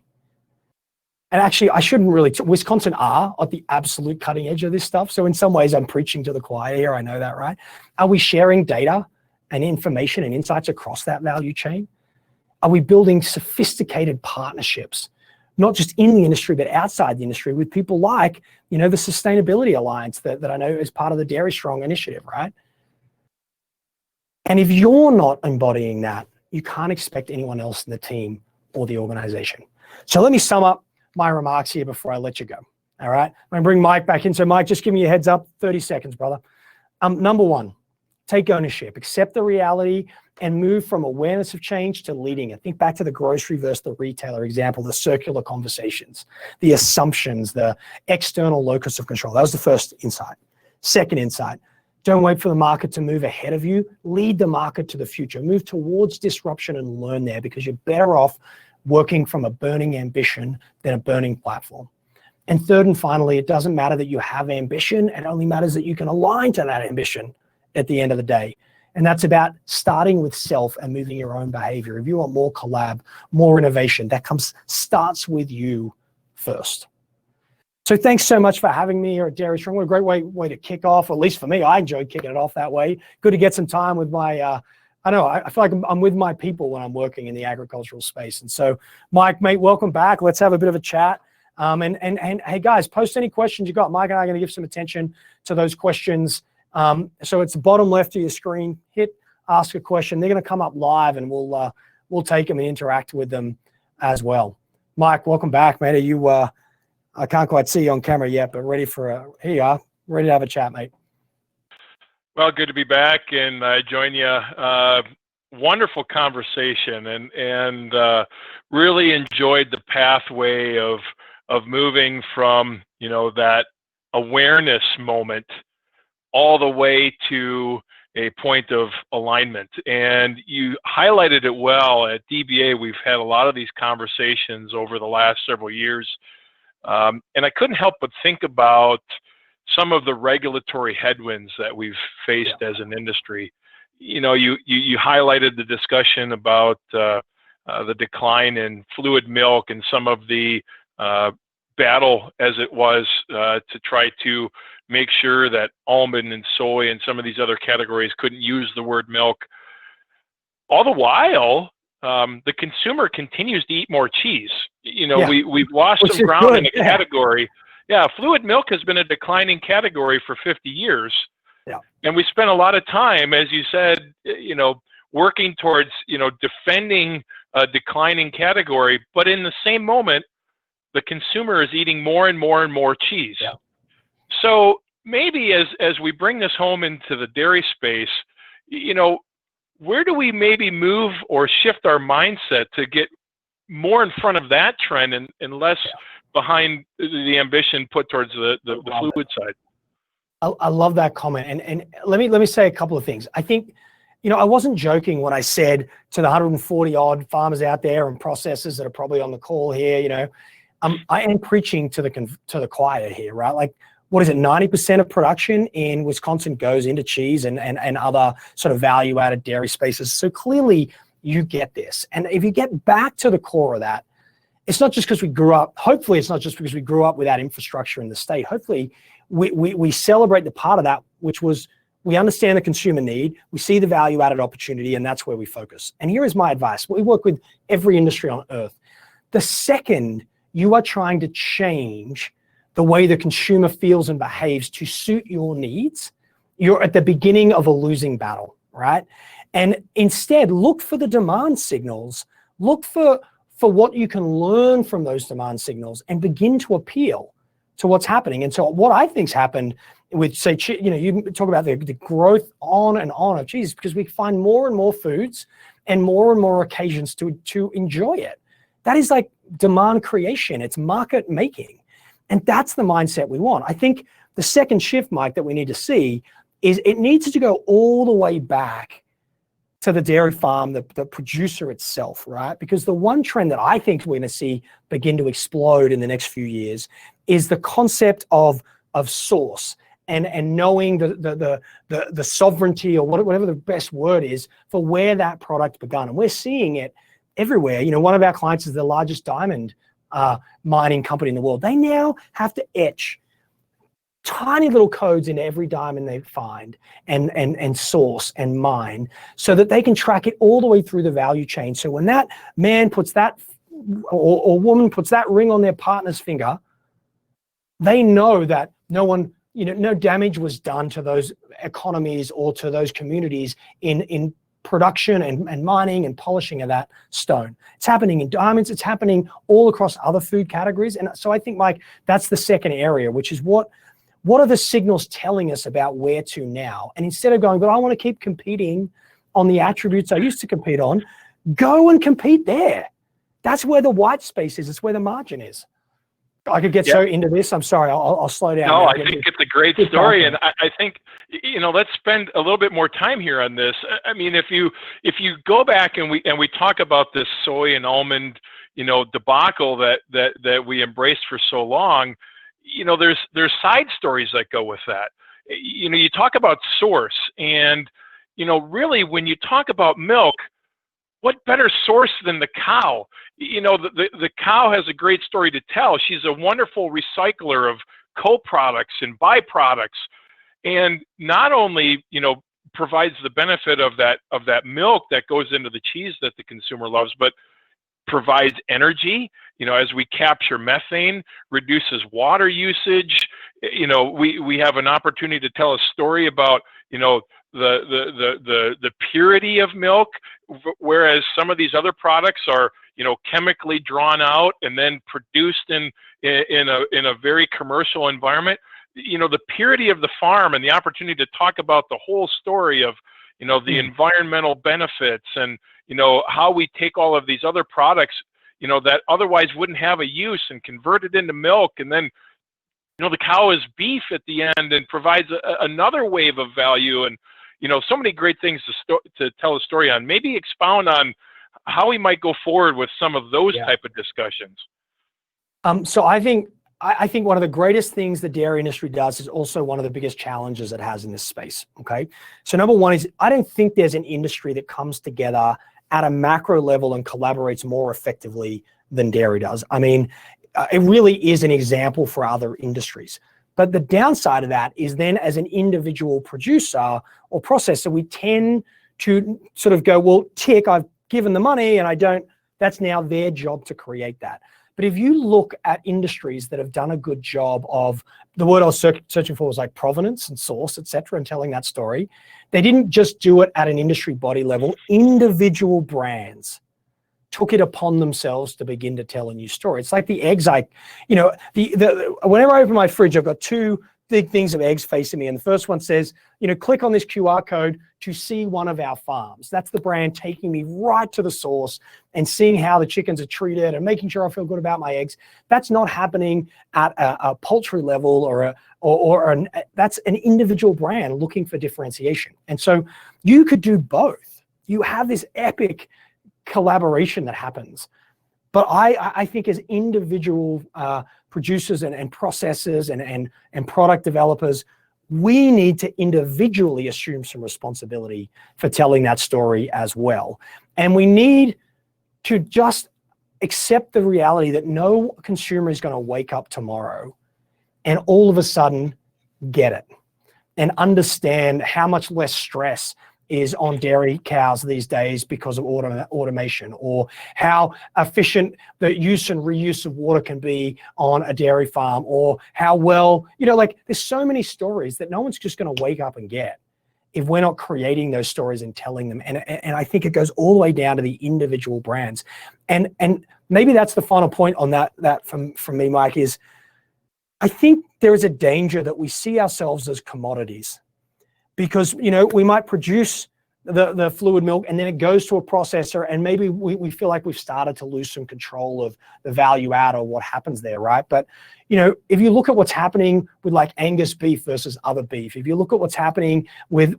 And actually, I shouldn't really, Wisconsin are at the absolute cutting edge of this stuff. So in some ways, I'm preaching to the choir here. I know that, right? Are we sharing data and information and insights across that value chain? Are we building sophisticated partnerships, not just in the industry, but outside the industry with people like, the Sustainability Alliance that I know is part of the Dairy Strong initiative, right? And if you're not embodying that, you can't expect anyone else in the team or the organization. So let me sum up my remarks here before I let you go. All right. I'm going to bring Mike back in. So Mike, just give me a heads up, 30 seconds, brother. Number one, take ownership, accept the reality and move from awareness of change to leading it. Think back to the grocery versus the retailer example, the circular conversations, the assumptions, the external locus of control. That was the first insight. Second insight, don't wait for the market to move ahead of you. Lead the market to the future. Move towards disruption and learn there because you're better off working from a burning ambition than a burning platform. And third and finally, it doesn't matter that you have ambition. It only matters that you can align to that ambition at the end of the day. And that's about starting with self and moving your own behavior. If you want more collab, more innovation, that starts with you first. So thanks so much for having me here at Dairy Strong. What a great way to kick off, or at least for me, I enjoyed kicking it off that way. Good to get some time with my, I feel like I'm with my people when I'm working in the agricultural space. And so, Mike, mate, welcome back. Let's have a bit of a chat. And hey guys, post any questions you got. Mike and I are going to give some attention to those questions. So it's the bottom left of your screen. Hit ask a question. They're going to come up live, and we'll take them and interact with them as well. Mike, welcome back, mate. Are you? I can't quite see you on camera yet, but ready for here you are. Ready to have a chat, mate. Well, good to be back and join you. Wonderful conversation, and really enjoyed the pathway of moving from that awareness moment all the way to a point of alignment. And you highlighted it well. At DBA, we've had a lot of these conversations over the last several years, and I couldn't help but think about some of the regulatory headwinds that we've faced as an industry. You highlighted the discussion about the decline in fluid milk and some of the battle as it was to try to make sure that almond and soy and some of these other categories couldn't use the word milk. All the while, the consumer continues to eat more cheese. We've lost some ground in the category. Yeah, fluid milk has been a declining category for 50 years. Yeah. And we spent a lot of time, as you said, working towards, defending a declining category. But in the same moment, the consumer is eating more and more and more cheese. Yeah. So maybe as we bring this home into the dairy space, where do we maybe move or shift our mindset to get more in front of that trend and less behind the ambition put towards the fluid side? I love that comment. And let me say a couple of things. I think, I wasn't joking when I said to the 140 odd farmers out there and processors that are probably on the call here, I am preaching to the choir here, right? Like, what is it? 90% of production in Wisconsin goes into cheese and other sort of value added dairy spaces. So clearly you get this. And if you get back to the core of that, it's not just because we grew up, hopefully it's not just because we grew up without infrastructure in the state. Hopefully we celebrate the part of that, which was we understand the consumer need, we see the value added opportunity, and that's where we focus. And here is my advice. We work with every industry on earth. The second you are trying to change the way the consumer feels and behaves to suit your needs, you're at the beginning of a losing battle, right? And instead, look for the demand signals, look for what you can learn from those demand signals and begin to appeal to what's happening. And so what I think's happened with, say, you talk about the growth on and on of cheese, because we find more and more foods and more occasions to enjoy it. That is like demand creation. It's market making. And that's the mindset we want. I think the second shift, Mike, that we need to see is it needs to go all the way back to the dairy farm, the producer itself, right? Because the one trend that I think we're going to see begin to explode in the next few years is the concept of source and knowing the sovereignty, or whatever the best word is, for where that product began. And we're seeing it everywhere. One of our clients is the largest diamond mining company in the world. They now have to etch tiny little codes into every diamond they find and source and mine, so that they can track it all the way through the value chain. So when that man puts that or woman puts that ring on their partner's finger, they know that no damage was done to those economies or to those communities in production and mining and polishing of that stone. It's happening in diamonds. It's happening all across other food categories. And so I think, Mike, that's the second area, which is what are the signals telling us about where to now? And instead of going, but I want to keep competing on the attributes I used to compete on, go and compete there. That's where the white space is. It's where the margin is. I could get so into this. I'm sorry. I'll slow down. No, I think it's a great story, and I think let's spend a little bit more time here on this. I mean, if you go back and we talk about this soy and almond, debacle that we embraced for so long, there's side stories that go with that. You talk about source, and really when you talk about milk, what better source than the cow? The cow has a great story to tell. She's a wonderful recycler of co-products and byproducts, and not only provides the benefit of that milk that goes into the cheese that the consumer loves, but provides energy, as we capture methane, reduces water usage. We have an opportunity to tell a story about, the purity of milk, whereas some of these other products are, chemically drawn out and then produced in a very commercial environment. The purity of the farm and the opportunity to talk about the whole story of, the environmental benefits and, how we take all of these other products, that otherwise wouldn't have a use and convert it into milk. And then, the cow is beef at the end and provides another wave of value. And, so many great things to tell a story on. Maybe expound on how we might go forward with some of those type of discussions. So I think one of the greatest things the dairy industry does is also one of the biggest challenges it has in this space. Okay. So number one is, I don't think there's an industry that comes together at a macro level and collaborates more effectively than dairy does. I mean, it really is an example for other industries. But the downside of that is then, as an individual producer or processor, we tend to sort of go, well, tick, I've given the money and I don't, that's now their job to create that. But if you look at industries that have done a good job of, the word I was searching for was like provenance and source, et cetera, and telling that story, they didn't just do it at an industry body level. Individual brands took it upon themselves to begin to tell a new story. It's like the eggs, whenever I open my fridge, I've got two big things of eggs facing me. And the first one says, click on this QR code to see one of our farms. That's the brand taking me right to the source and seeing how the chickens are treated and making sure I feel good about my eggs. That's not happening at a poultry level that's an individual brand looking for differentiation. And so you could do both. You have this epic collaboration that happens. But I think as individual producers and processors and product developers, we need to individually assume some responsibility for telling that story as well. And we need to just accept the reality that no consumer is going to wake up tomorrow and all of a sudden get it and understand how much less stress is on dairy cows these days because of automation, or how efficient the use and reuse of water can be on a dairy farm, or how well, there's so many stories that no one's just going to wake up and get if we're not creating those stories and telling them. And I think it goes all the way down to the individual brands. And maybe that's the final point on that from me, Mike, is I think there is a danger that we see ourselves as commodities. Because, we might produce the fluid milk and then it goes to a processor, and maybe we feel like we've started to lose some control of the value add or what happens there, right? But, if you look at what's happening with like Angus beef versus other beef, if you look at what's happening with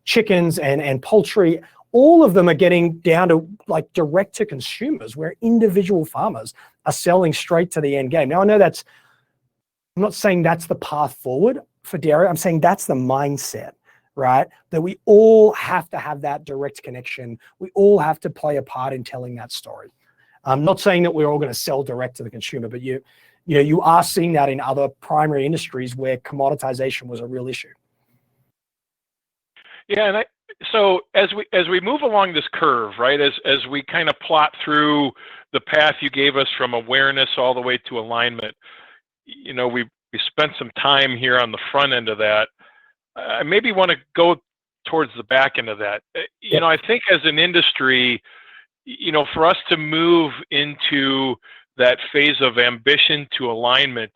chickens and poultry, all of them are getting down to like direct to consumers, where individual farmers are selling straight to the end game. Now, I know I'm not saying that's the path forward for dairy. I'm saying that's the mindset, right? That we all have to have that direct connection. We all have to play a part in telling that story. I'm not saying that we're all going to sell direct to the consumer, but you are seeing that in other primary industries where commoditization was a real issue. Yeah, and so as we move along this curve, right, as we kind of plot through the path you gave us from awareness all the way to alignment, we spent some time here on the front end of that. I maybe want to go towards the back end of that. I think as an industry, for us to move into that phase of ambition to alignment,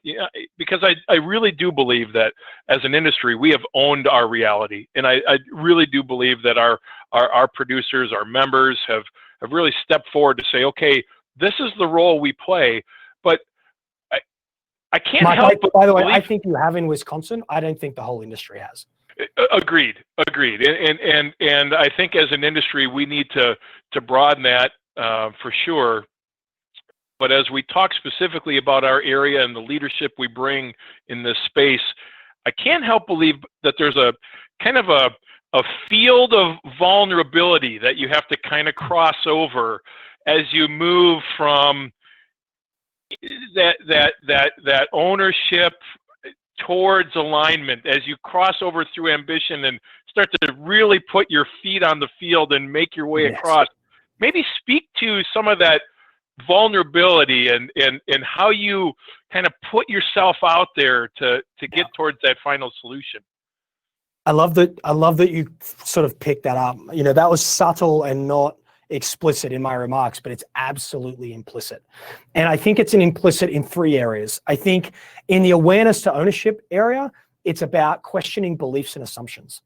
because I really do believe that as an industry, we have owned our reality. And I really do believe that our producers, our members have really stepped forward to say, okay, this is the role we play. But I can't Mike, help but by the way, believe... I think you have in Wisconsin. I don't think the whole industry has. Agreed. And I think as an industry, we need to broaden that for sure. But as we talk specifically about our area and the leadership we bring in this space, I can't help believe that there's a kind of a field of vulnerability that you have to kind of cross over as you move from that ownership towards alignment, as you cross over through ambition and start to really put your feet on the field and make your way across. Maybe speak to some of that vulnerability and how you kind of put yourself out there to get towards that final solution. I love that you sort of picked that up. You know, that was subtle and not explicit in my remarks, but it's absolutely implicit. And I think it's an implicit in three areas. I think in the awareness to ownership area, it's about questioning beliefs and assumptions.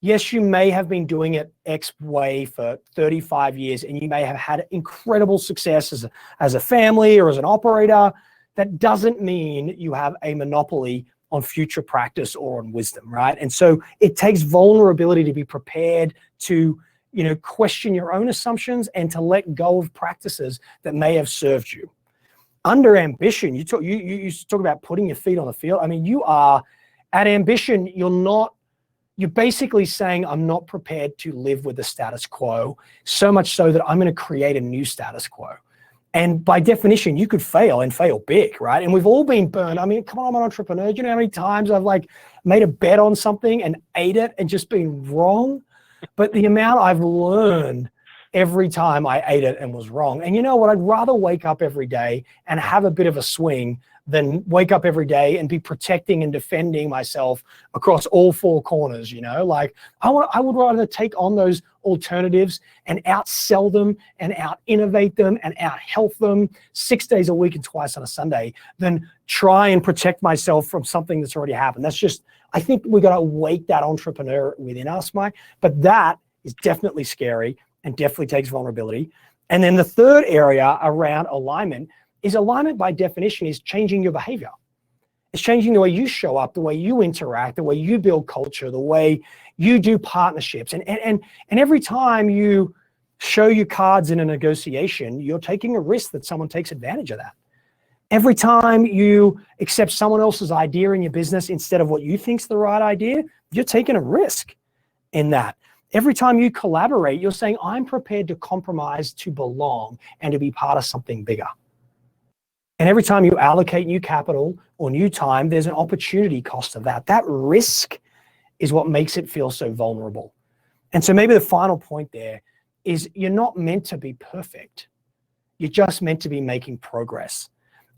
Yes, you may have been doing it X way for 35 years and you may have had incredible success as a family or as an operator. That doesn't mean you have a monopoly on future practice or on wisdom, right? And so it takes vulnerability to be prepared to, you know, question your own assumptions and to let go of practices that may have served you. Under ambition, you talk about putting your feet on the field. I mean, you are at ambition, you're basically saying, I'm not prepared to live with the status quo, so much so that I'm going to create a new status quo. And by definition, you could fail and fail big, right? And we've all been burned. I mean, come on, I'm an entrepreneur. Do you know how many times I've like made a bet on something and ate it and just been wrong? But the amount I've learned every time I ate it and was wrong. And you know what? I'd rather wake up every day and have a bit of a swing than wake up every day and be protecting and defending myself across all four corners, you know? Like I would rather take on those alternatives and outsell them and out innovate them and out health them 6 days a week and twice on a Sunday than try and protect myself from something that's already happened. That's just, I think we got to wake that entrepreneur within us, Mike, but that is definitely scary and definitely takes vulnerability. And then the third area around alignment is alignment by definition is changing your behavior. It's changing the way you show up, the way you interact, the way you build culture, the way you do partnerships. And every time you show your cards in a negotiation, you're taking a risk that someone takes advantage of that. Every time you accept someone else's idea in your business instead of what you think's the right idea, you're taking a risk in that. Every time you collaborate, you're saying, I'm prepared to compromise to belong and to be part of something bigger. And every time you allocate new capital or new time, there's an opportunity cost of that. That risk is what makes it feel so vulnerable. And so maybe the final point there is you're not meant to be perfect. You're just meant to be making progress.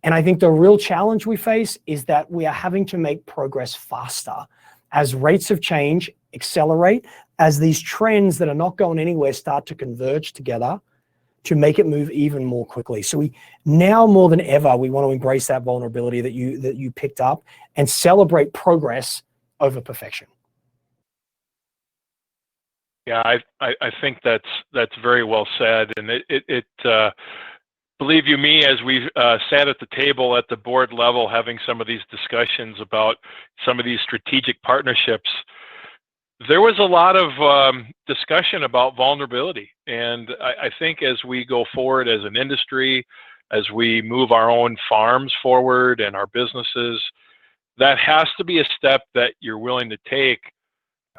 And I think the real challenge we face is that we are having to make progress faster as rates of change accelerate, as these trends that are not going anywhere start to converge together to make it move even more quickly. So we now more than ever, we want to embrace that vulnerability that you picked up and celebrate progress over perfection. Yeah, I think that's very well said, and it believe you me, as we sat at the table at the board level having some of these discussions about some of these strategic partnerships, there was a lot of discussion about vulnerability. And I think as we go forward as an industry, as we move our own farms forward and our businesses, that has to be a step that you're willing to take.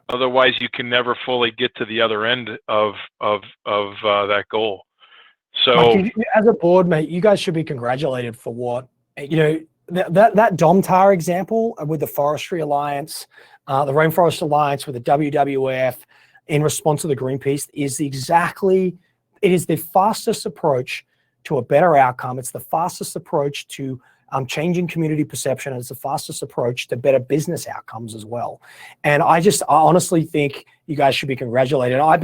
Otherwise, you can never fully get to the other end of that goal. So, Mike, as a board, mate, you guys should be congratulated for what, you know, that Domtar example with the Forestry Alliance, the Rainforest Alliance with the WWF in response to the Greenpeace it is the fastest approach to a better outcome. It's the fastest approach to changing community perception. And it's the fastest approach to better business outcomes as well. And I honestly think you guys should be congratulated. I've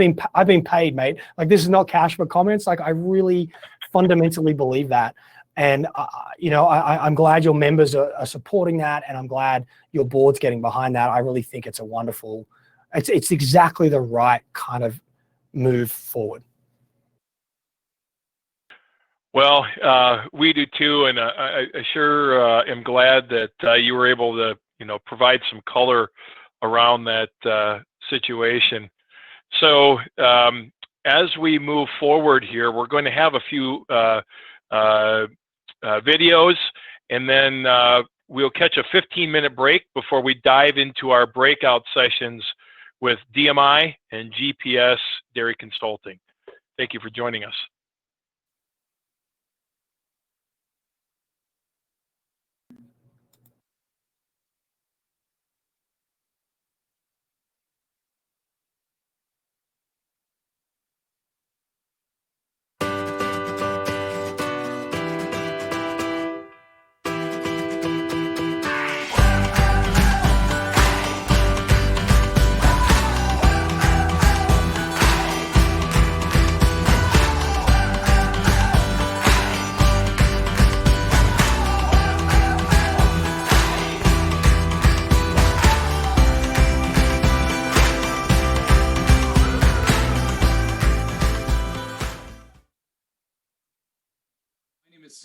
been paid, mate. Like, this is not cash for comments. Like, I really fundamentally believe that. And you know, I'm glad your members are supporting that, and I'm glad your board's getting behind that. I really think it's a wonderful, it's exactly the right kind of move forward. Well, we do too, and I sure am glad that you were able to, you know, provide some color around that situation. So as we move forward here, we're going to have a few videos, and then we'll catch a 15-minute break before we dive into our breakout sessions with DMI and GPS Dairy Consulting. Thank you for joining us.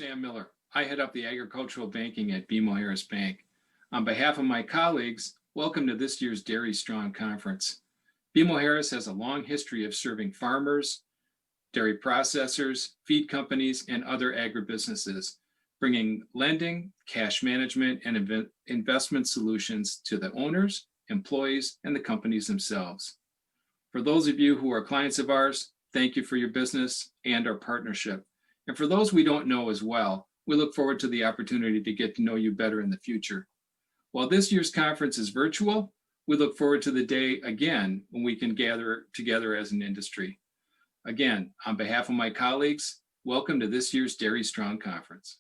Sam Miller. I head up the agricultural banking at BMO Harris Bank. On behalf of my colleagues, welcome to this year's Dairy Strong Conference. BMO Harris has a long history of serving farmers, dairy processors, feed companies, and other agribusinesses, bringing lending, cash management, and investment solutions to the owners, employees, and the companies themselves. For those of you who are clients of ours, thank you for your business and our partnership. And for those we don't know as well, we look forward to the opportunity to get to know you better in the future. While this year's conference is virtual, we look forward to the day again when we can gather together as an industry. Again, on behalf of my colleagues, welcome to this year's Dairy Strong Conference.